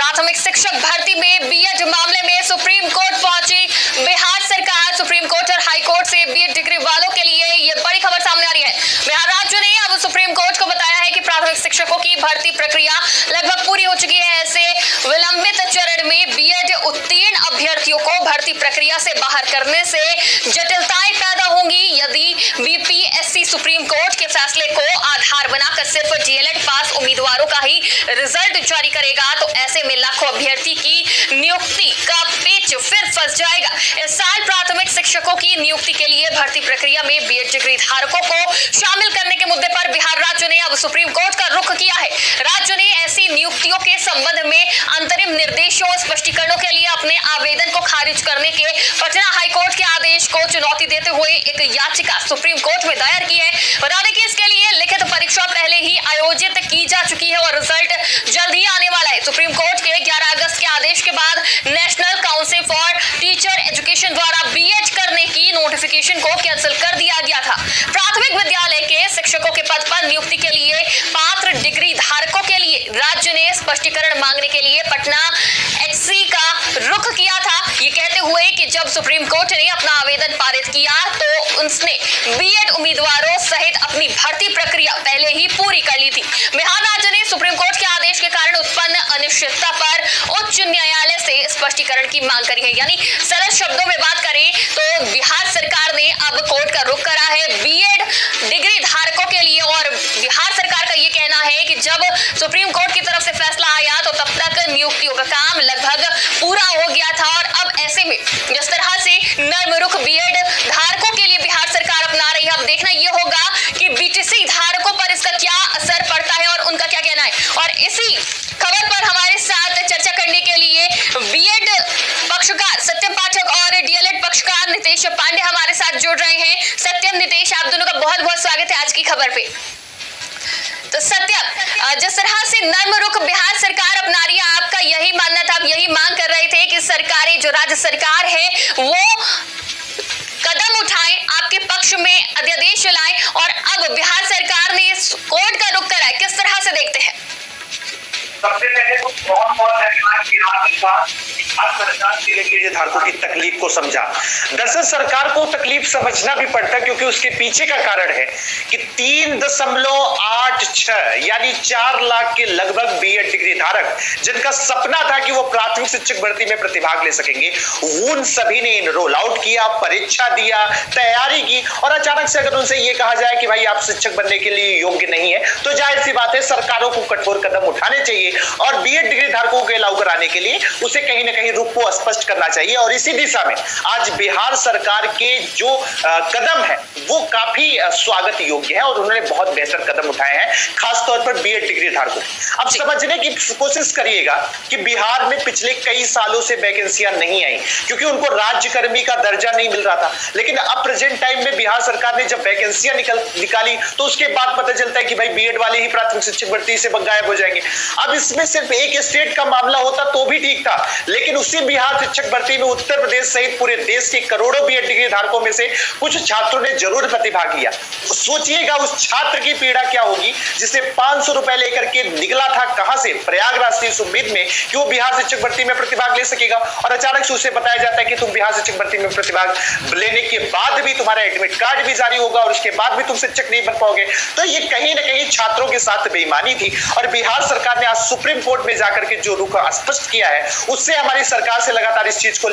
प्राथमिक शिक्षक भर्ती में बीएड मामले में सुप्रीम कोर्ट पहुंची बिहार सरकार। सुप्रीम कोर्ट और हाई कोर्ट से बीएड डिग्री वालों के लिए ये बड़ी खबर सामने आ रही है। बिहार राज्य ने अब सुप्रीम कोर्ट को बताया है कि प्राथमिक शिक्षकों की भर्ती प्रक्रिया लगभग पूरी हो चुकी है। ऐसे विलंबित चरण में बीएड उत्तीर्ण अभ्यर्थियों को भर्ती प्रक्रिया से बाहर करने से जटिलताएं पैदा होंगी। यदि बीपीएससी सुप्रीम कोर्ट के फैसले को आधार बनाकर सिर्फ डीएलएड पास उम्मीदवारों का ही रिजल्ट जारी करेगा तो ऐसे में लाखों अभ्यर्थी की नियुक्ति का पेच फिर फंस जाएगा। इस साल प्राथमिक शिक्षकों की नियुक्ति के लिए भर्ती प्रक्रिया में बीएड डिग्री धारकों को शामिल करने के मुद्दे पर बिहार राज्य ने अब सुप्रीम कोर्ट का रुख किया है। राज्य ने ऐसी नियुक्तियों के संबंध में अंतरिम निर्देशों और स्पष्टीकरणों के लिए अपने आवेदन को खारिज करने के पटना हाई कोर्ट के आदेश को चुनौती देते हुए एक याचिका सुप्रीम कोर्ट में दायर की है। बता दें कि इसके लिए लिखित परीक्षा पहले ही आयोजित की जा चुकी है और रिजल्ट जल्द ही आने वाला है। सुप्रीम कोर्ट के 11 अगस्त के आदेश के बाद national council for teacher education द्वारा बीएड करने की नोटिफिकेशन को कैंसिल कर दिया गया था। प्राथमिक विद्यालय के शिक्षकों के पद पर नियुक्ति के लिए पात्र डिग्री धारकों के लिए राज्य ने स्पष्टीकरण मांगने के लिए पटना एचसी का रुख किया था, ये कहते हुए कि जब सुप्रीम कोर्ट ने अपना आवेदन पारित किया तो उसने बीएड उम्मीदवारों सहित अपनी भर्ती प्रक्रिया पहले ही पूरी कर ली थी। बिहार राज्य ने सुप्रीम कोर्ट के आदेश के कारण उत्पन्न अनिश्चितता पर उच्च न्यायालय से स्पष्टीकरण की मांग करी है। यानी सरल शब्दों में बात करें तो बिहार सरकार ने अब कोर्ट का रुख करा है बीएड डिग्री धारकों के लिए और बिहार सरकार का ये कहना है कि जब सुप्रीम कोर्ट की तरफ से फैसला आया तो तब तक नियुक्तियों का काम लगभग पूरा हो गया था और अब ऐसे में जिस तरह से नर्म रुख बीएड धारकों के लिए बिहार सरकार अपना रही है, अब देखना ये होगा कि बीटीसी धारकों पर इसका क्या असर पड़ता है और उनका क्या कहना है। और इसी खबर पर हमारे साथ चर्चा करने के लिए बीएड पक्षकार सत्यम पाठक और डीएलएड पक्षकार नितेश पांडे हमारे साथ जुड़ रहे हैं। सत्यम, नितेश, आप दोनों का बहुत बहुत स्वागत है आज की खबर पे। तो सत्यम, जिस तरह से नर्म रुख बिहार सरकार अपना रही है, आपका यही मानना था, आप यही मांग कर रहे थे कि सरकारें जो राज्य सरकार है वो कदम उठाएं, आपके पक्ष में अध्यादेश लाएं और अब बिहार सरकार ने इस कोर्ट का रुख करा है, किस तरह से देखते हैं? सबसे पहले तो बहुत धन्यवाद कि आपने सरकार के धारकों की तकलीफ को समझा। दरअसल सरकार को तकलीफ समझना भी पड़ता है क्योंकि उसके पीछे का कारण है कि 3.86 यानी 4 लाख के लगभग बीएड डिग्री धारक जिनका सपना था कि वो प्राथमिक शिक्षक भर्ती में प्रतिभाग ले सकेंगे, उन सभी ने रोल आउट किया, परीक्षा दिया, तैयारी की और अचानक से अगर उनसे ये कहा जाए कि भाई आप शिक्षक बनने के लिए योग्य नहीं है तो जाहिर सी बात है सरकारों को कठोर कदम उठाने चाहिए और बीएड डिग्री धारकों को अलाउ कराने के लिए उसे कहीं ना कहीं रुख को स्पष्ट करना चाहिए। और इसी दिशा में आज बिहार सरकार के जो कदम है वो काफी स्वागत योग्य है और उन्होंने बहुत बेहतर कदम उठाए हैं, खासतौर पर बीएड डिग्री धारकों। अब समझने की कोशिश करिएगा कि बिहार में पिछले कई सालों से वैकेंसियां नहीं आई क्योंकि उनको राज्यकर्मी का दर्जा नहीं मिल रहा था, लेकिन अब प्रेजेंट टाइम में बिहार सरकार ने जब वैकेंसियां निकाली तो उसके बाद पता चलता है कि भाई बीएड वाले ही प्राथमिक शिक्षक भर्ती से गायब हो जाएंगे। अब इसमें सिर्फ एक स्टेट का मामला होता तो भी ठीक था, लेकिन उसी बिहार शिक्षक भर्ती में उत्तर प्रदेश सहित पूरे देश के करोड़ों बीएड डिग्री धारकों में से कुछ छात्रों ने जरूर प्रतिभाग किया। सोचिएगा उस छात्र की पीड़ा क्या होगी जिसे 500 रुपए लेकर के निकला था कहां से, प्रयागराज से, इस उम्मीद में कि वो बिहार शिक्षक भर्ती में प्रतिभाग ले सकेगा और अचानक से उसे बताया जाता है कि तुम बिहार शिक्षक भर्ती में प्रतिभाग लेने के बाद भी तुम्हारा एडमिट कार्ड भी जारी होगा और उसके बाद भी तुम शिक्षक नहीं बन पाओगे। तो ये कहीं ना कहीं छात्रों के साथ बेईमानी थी और बिहार सरकार ने आज सुप्रीम कोर्ट में जाकर के जो रुख स्पष्ट किया है उससे हमारी सरकार से लगातार इस चीज को